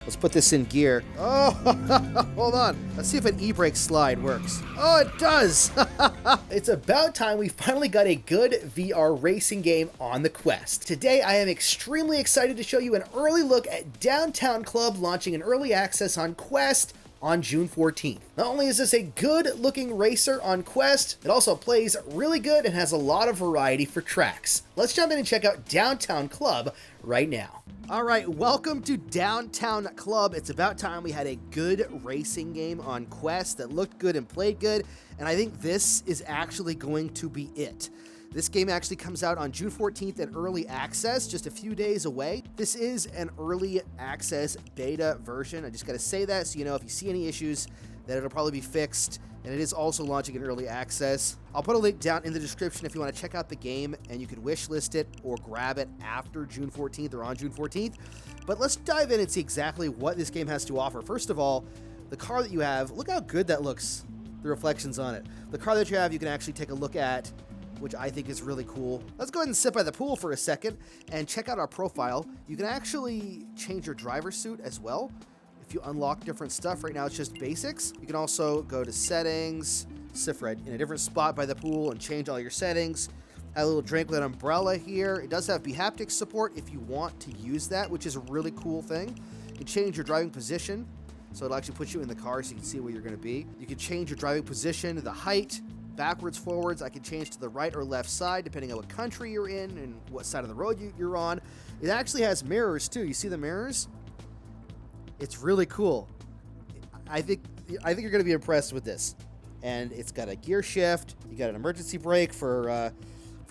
Let's put this in gear. Oh, hold on. Let's see if an e-brake slide works. Oh, it does. It's about time we finally got a good VR racing game on the Quest. Today, I am extremely excited to show you an early look at Downtown Club launching an early access on Quest on June 14th. Not only is this a good-looking racer on Quest, it also plays really good and has a lot of variety for tracks. Let's jump in and check out Downtown Club right now. All right, welcome to Downtown Club. It's about time we had a good racing game on Quest that looked good and played good, and I think this is actually going to be it. This game actually comes out on June 14th in early access, just a few days away. This is an early access beta version. I just got to say that so you know if you see any issues that it'll probably be fixed, and it is also launching in early access. I'll put a link down in the description if you want to check out the game, and you can wishlist it or grab it after June 14th or on June 14th. But let's dive in and see exactly what this game has to offer. First of all, the car that you have, look how good that looks, the reflections on it. The car that you have, you can actually take a look at, which I think is really cool. Let's go ahead and sit by the pool for a second and check out our profile. You can actually change your driver suit as well if you unlock different stuff. Right now it's just basics. You can also go to settings, sit right in a different spot by the pool and change all your settings. Have a little drink with an umbrella here. It does have behaptic support if you want to use that, which is a really cool thing. You can change your driving position, so it'll actually put you in the car so you can see where you're gonna be. You can change your driving position, the height, backwards, forwards. I can change to the right or left side depending on what country you're in and what side of the road you're on. It actually has mirrors too. You see the mirrors? It's really cool. I think you're going to be impressed with this. And it's got a gear shift. You got an emergency brake for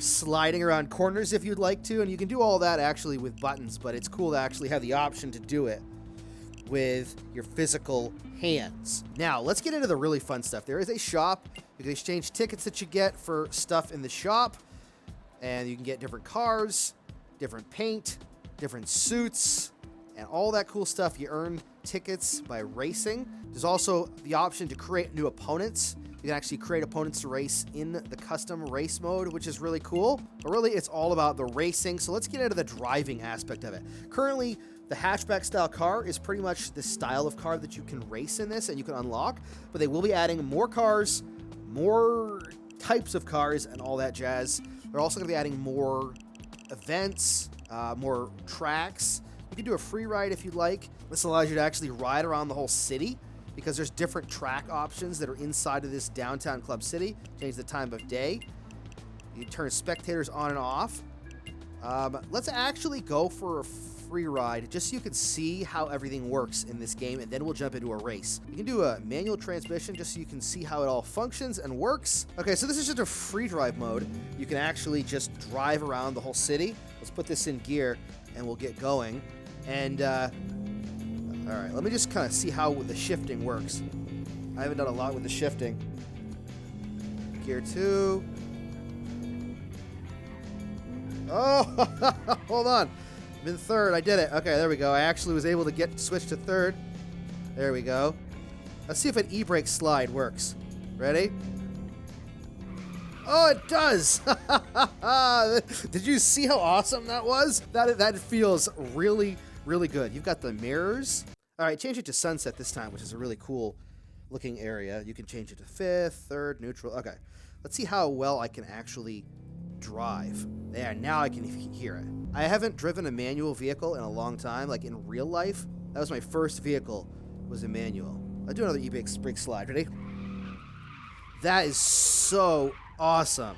sliding around corners if you'd like to, and you can do all that actually with buttons. But it's cool to actually have the option to do it with your physical hands. Now, let's get into the really fun stuff. There is a shop. You can exchange tickets that you get for stuff in the shop, and you can get different cars, different paint, different suits, and all that cool stuff. You earn tickets by racing. There's also the option to create new opponents. You can actually create opponents to race in the custom race mode, which is really cool. But really, it's all about the racing. So let's get into the driving aspect of it. Currently, the hatchback style car is pretty much the style of car that you can race in this and you can unlock, but they will be adding more cars, more types of cars, and all that jazz. They're also going to be adding more events, more tracks. You can do a free ride if you'd like. This allows you to actually ride around the whole city because there's different track options that are inside of this Downtown Club city. Change the time of day. You turn spectators on and off. Let's actually go for a free ride just so you can see how everything works in this game, and then we'll jump into a race. You can do a manual transmission just so you can see how it all functions and works. Okay, so this is just a free drive mode. You can actually just drive around the whole city. Let's put this in gear and we'll get going. And all right, let me just kind of see how the shifting works. I haven't done a lot with the shifting. Gear 2. Oh, hold on. I'm in third. I did it. Okay, there we go. I actually was able to switch to third. There we go. Let's see if an e-brake slide works. Ready? Oh, it does. Did you see how awesome that was? That feels really, really good. You've got the mirrors. All right, change it to sunset this time, which is a really cool looking area. You can change it to fifth, third, neutral. Okay, let's see how well I can actually drive. There, now I can hear it. I haven't driven a manual vehicle in a long time, like in real life. That was my first vehicle, was a manual. I'll do another e-brake slide. Ready? That is so awesome.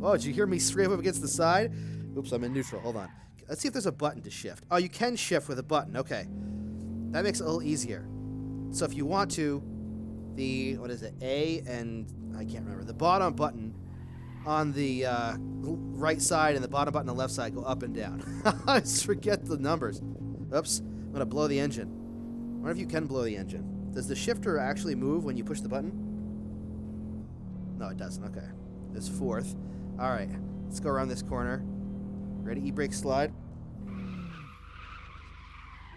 Oh, did you hear me scrape up against the side? Oops, I'm in neutral. Hold on. Let's see if there's a button to shift. Oh, you can shift with a button. Okay. That makes it a little easier. So if you want to, what is it, A and, I can't remember, the bottom button on the right side and the bottom button on the left side go up and down. I just forget the numbers. Oops, I'm going to blow the engine. I wonder if you can blow the engine. Does the shifter actually move when you push the button? No, it doesn't. Okay. It's fourth. All right, let's go around this corner. Ready? E-brake slide.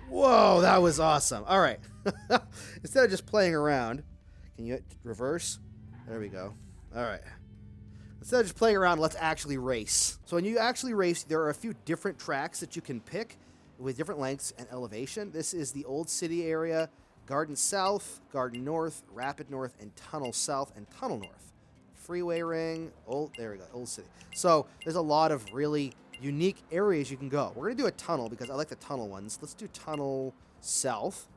Whoa, that was awesome. All right. Instead of just playing around, can you hit reverse? There we go. All right. Instead of just playing around, let's actually race. So when you actually race, there are a few different tracks that you can pick with different lengths and elevation. This is the Old City area, Garden South, Garden North, Rapid North, and Tunnel South and Tunnel North. Freeway Ring, there we go, Old City. So there's a lot of really unique areas you can go. We're going to do a tunnel because I like the tunnel ones. Let's do Tunnel South.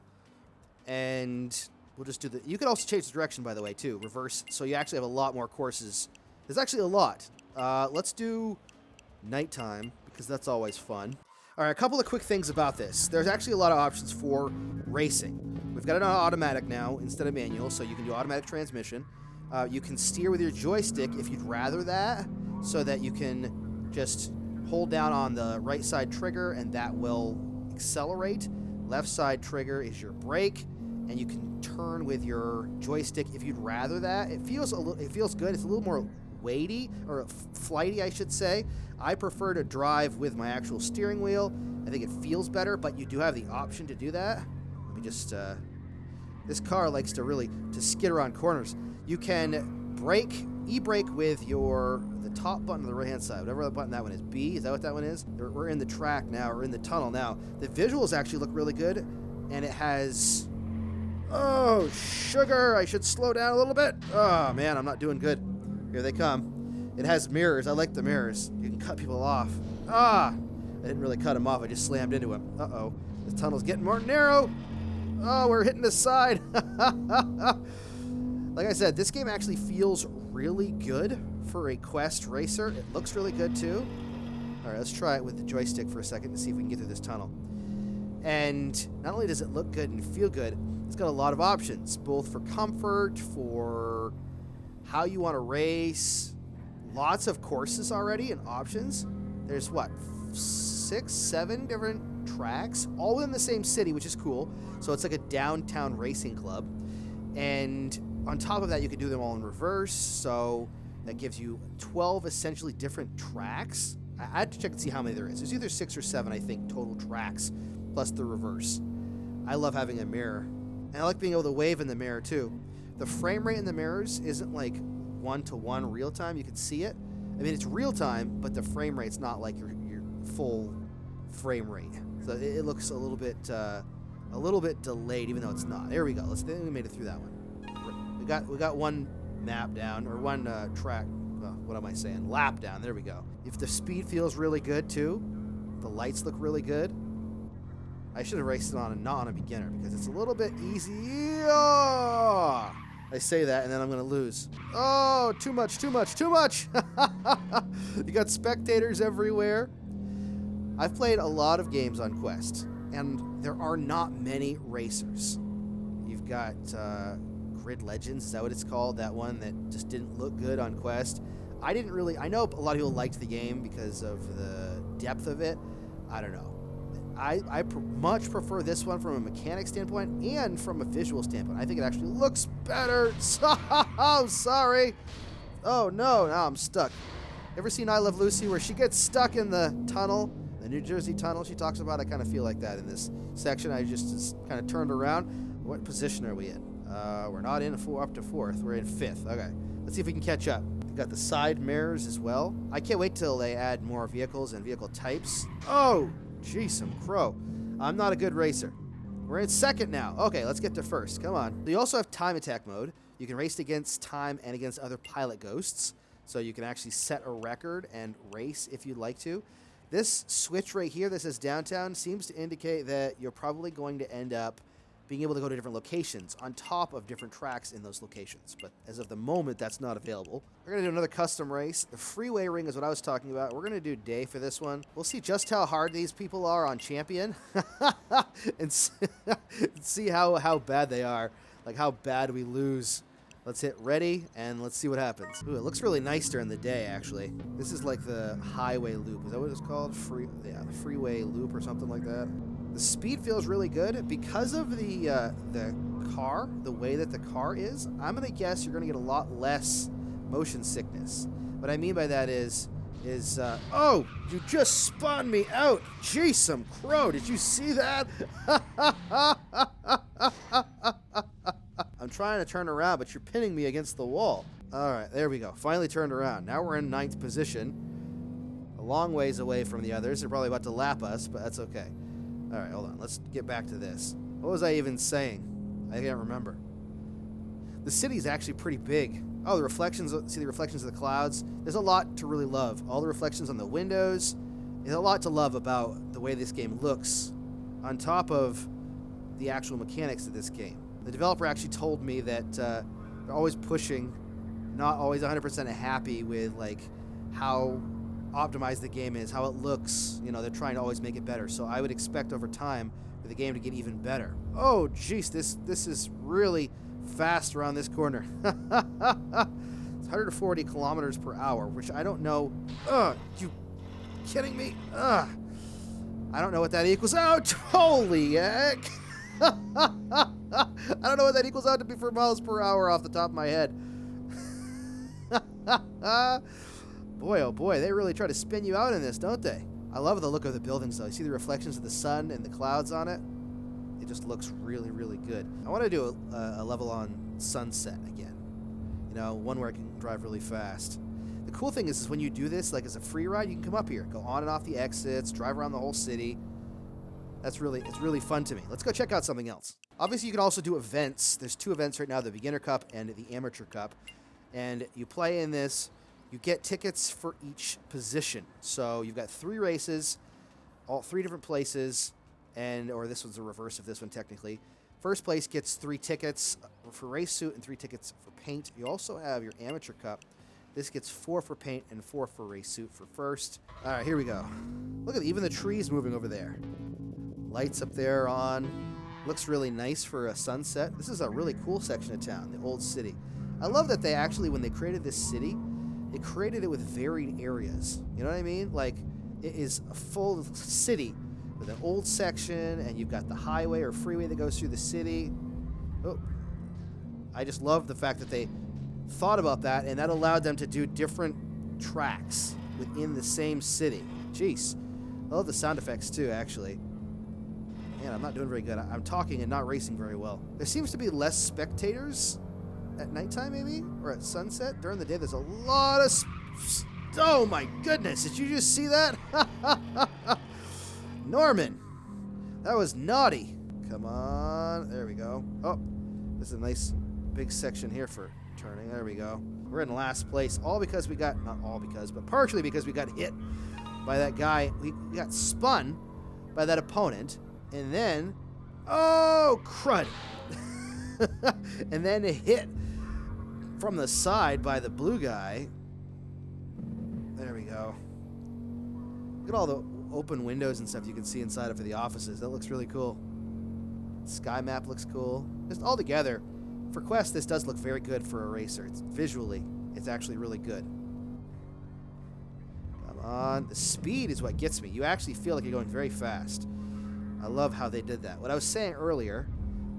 And we'll just do you can also change the direction, by the way, too. Reverse. So you actually have a lot more courses. There's actually a lot. Let's do nighttime because that's always fun. All right, a couple of quick things about this. There's actually a lot of options for racing. We've got it on automatic now instead of manual, so you can do automatic transmission. You can steer with your joystick if you'd rather that, so that you can just hold down on the right side trigger and that will accelerate. Left side trigger is your brake, and you can turn with your joystick if you'd rather that. It feels good. It's a little more weighty, or flighty, I should say. I prefer to drive with my actual steering wheel. I think it feels better, but you do have the option to do that. Let me just, this car likes to skid around corners. You can e-brake with the top button on the right-hand side, whatever button that one is. B, is that what that one is? We're in the track now, we're in the tunnel now. The visuals actually look really good, and it has, oh, sugar, I should slow down a little bit. Oh, man, I'm not doing good. Here they come. It has mirrors. I like the mirrors. You can cut people off. I didn't really cut him off. I just slammed into him. Uh-oh. The tunnel's getting more narrow. Oh, we're hitting the side. Like I said, this game actually feels really good for a Quest racer. It looks really good, too. All right, let's try it with the joystick for a second to see if we can get through this tunnel. And not only does it look good and feel good, it's got a lot of options, both for comfort, for how you want to race. Lots of courses already and options. There's what, 6, 7 different tracks, all within the same city, which is cool. So it's like a downtown racing club. And on top of that, you can do them all in reverse. So that gives you 12 essentially different tracks. I had to check and see how many there is. There's either 6 or 7, I think, total tracks, plus the reverse. I love having a mirror. And I like being able to wave in the mirror, too. The frame rate in the mirrors isn't like 1-to-1 real time. You can see it. I mean, it's real time, but the frame rate's not like your full frame rate. So it looks a little bit delayed, even though it's not. There we go. I think we made it through that one. We got one map down, or one track. What am I saying? Lap down. There we go. If the speed feels really good too, the lights look really good. I should have raced it not on a beginner because it's a little bit easy. Oh! I say that and then I'm going to lose. Oh, too much. You got spectators everywhere. I've played a lot of games on Quest, and there are not many racers. You've got Grid Legends, is that what it's called? That one that just didn't look good on Quest. I know a lot of people liked the game because of the depth of it. I don't know. I much prefer this one from a mechanic standpoint and from a visual standpoint. I think it actually looks better. Oh, sorry. Oh, no. Now I'm stuck. Ever seen I Love Lucy where she gets stuck in the tunnel, the New Jersey tunnel she talks about? I kind of feel like that in this section. I just kind of turned around. What position are we in? We're not in up to 4th. We're in 5th. Okay. Let's see if we can catch up. We've got the side mirrors as well. I can't wait till they add more vehicles and vehicle types. Oh! Jeez, some crow. I'm not a good racer. We're in 2nd now. Okay, let's get to 1st. Come on. You also have time attack mode. You can race against time and against other pilot ghosts. So you can actually set a record and race if you'd like to. This switch right here that says downtown seems to indicate that you're probably going to end up being able to go to different locations on top of different tracks in those locations. But as of the moment, that's not available. We're going to do another custom race. The freeway ring is what I was talking about. We're going to do day for this one. We'll see just how hard these people are on champion and see how bad they are, like how bad we lose. Let's hit ready, and let's see what happens. Ooh, it looks really nice during the day, actually. This is like the highway loop. Is that what it's called? The freeway loop or something like that. The speed feels really good. Because of the car, the way that the car is, I'm going to guess you're going to get a lot less motion sickness. What I mean by that is oh, you just spun me out. Jeez, some crow. Did you see that? I'm trying to turn around, but you're pinning me against the wall. All right, there we go. Finally turned around. Now we're in 9th position. A long ways away from the others. They're probably about to lap us, but that's okay. Alright, hold on. Let's get back to this. What was I even saying? I can't remember. The city's actually pretty big. Oh, the reflections. See the reflections of the clouds? There's a lot to really love. All the reflections on the windows. There's a lot to love about the way this game looks, on top of the actual mechanics of this game. The developer actually told me that they're always pushing, not always 100% happy with like how optimized the game is, how it looks. You know, they're trying to always make it better. So I would expect over time for the game to get even better. Oh, jeez, this is really fast around this corner. It's 140 kilometers per hour, which I don't know. You kidding me? I don't know what that equals out. Holy heck. I don't know what that equals out to be for miles per hour off the top of my head. Boy, oh boy, they really try to spin you out in this, don't they? I love the look of the buildings, though. You see the reflections of the sun and the clouds on it? It just looks really, really good. I want to do a level on Sunset again. You know, one where I can drive really fast. The cool thing is when you do this, like as a free ride, you can come up here, go on and off the exits, drive around the whole city. It's really fun to me. Let's go check out something else. Obviously, you can also do events. There's 2 events right now, the Beginner Cup and the Amateur Cup. And you play in this, you get tickets for each position. So you've got 3 races, all 3 different places, or this one's the reverse of this one technically. First place gets 3 tickets for race suit and 3 tickets for paint. You also have your Amateur Cup. This gets 4 for paint and 4 for race suit for first. All right, here we go. Look at even the trees moving over there. Lights up there on. Looks really nice for a sunset. This is a really cool section of town, the old city. I love that they actually, when they created this city, they created it with varied areas. You know what I mean? Like, it is a full city with an old section, and you've got the highway or freeway that goes through the city. Oh, I just love the fact that they thought about that, and that allowed them to do different tracks within the same city. Jeez. I love the sound effects, too, actually. Man, I'm not doing very good. I'm talking and not racing very well. There seems to be less spectators at nighttime, maybe? Or at sunset? During the day, there's a lot of... Oh, my goodness. Did you just see that? Norman. That was naughty. Come on. There we go. Oh, there's a nice big section here for turning. There we go. We're in last place. All because we got... Not all because, but partially because we got hit by that guy. We got spun by that opponent. And then, oh, crud. And then hit from the side by the blue guy. There we go. Look at all the open windows and stuff you can see inside of the offices. That looks really cool. Sky map looks cool. Just all together, for Quest, this does look very good for a racer. Visually, it's actually really good. Come on. The speed is what gets me. You actually feel like you're going very fast. I love how they did that. What I was saying earlier,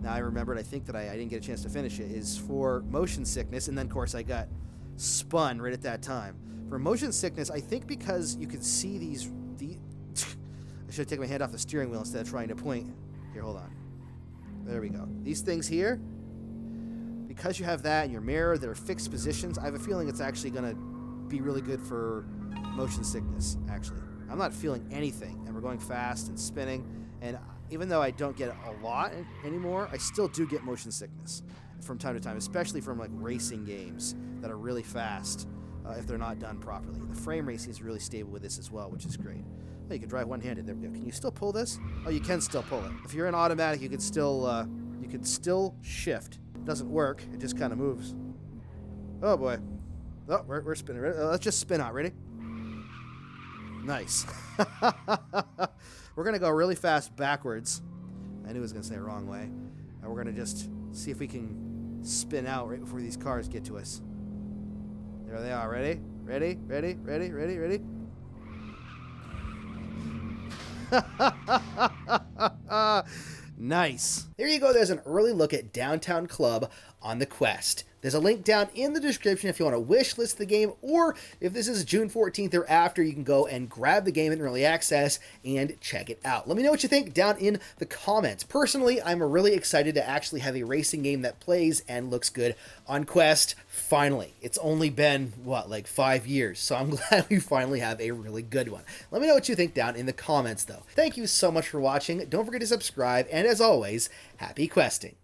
now I remembered, I think that I didn't get a chance to finish it, is for motion sickness, and then, of course, I got spun right at that time. For motion sickness, I think because you can see these... I should have taken my hand off the steering wheel instead of trying to point. Here, hold on. There we go. These things here, because you have that in your mirror that are fixed positions, I have a feeling it's actually going to be really good for motion sickness, actually. I'm not feeling anything, and we're going fast and spinning. And even though I don't get a lot anymore, I still do get motion sickness from time to time, especially from like racing games that are really fast if they're not done properly. The frame racing is really stable with this as well, which is great. Oh, you can drive one-handed. There we go. Can you still pull this? Oh, you can still pull it. If you're in automatic, you can still shift. It doesn't work. It just kind of moves. Oh boy. Oh, we're spinning. Let's just spin out. Ready? Nice. We're going to go really fast backwards. I knew I was going to say the wrong way. And we're going to just see if we can spin out right before these cars get to us. There they are. Ready? Ready? Ready? Ready? Ready? Ready? Nice. There you go, there's an early look at Downtown Club on the Quest. There's a link down in the description if you want to wish list the game, or if this is June 14th or after, you can go and grab the game in early access and check it out. Let me know what you think down in the comments. Personally, I'm really excited to actually have a racing game that plays and looks good on Quest. Finally. It's only been, what, like 5 years, so I'm glad we finally have a really good one. Let me know what you think down in the comments, though. Thank you so much for watching. Don't forget to subscribe, and as always, happy questing.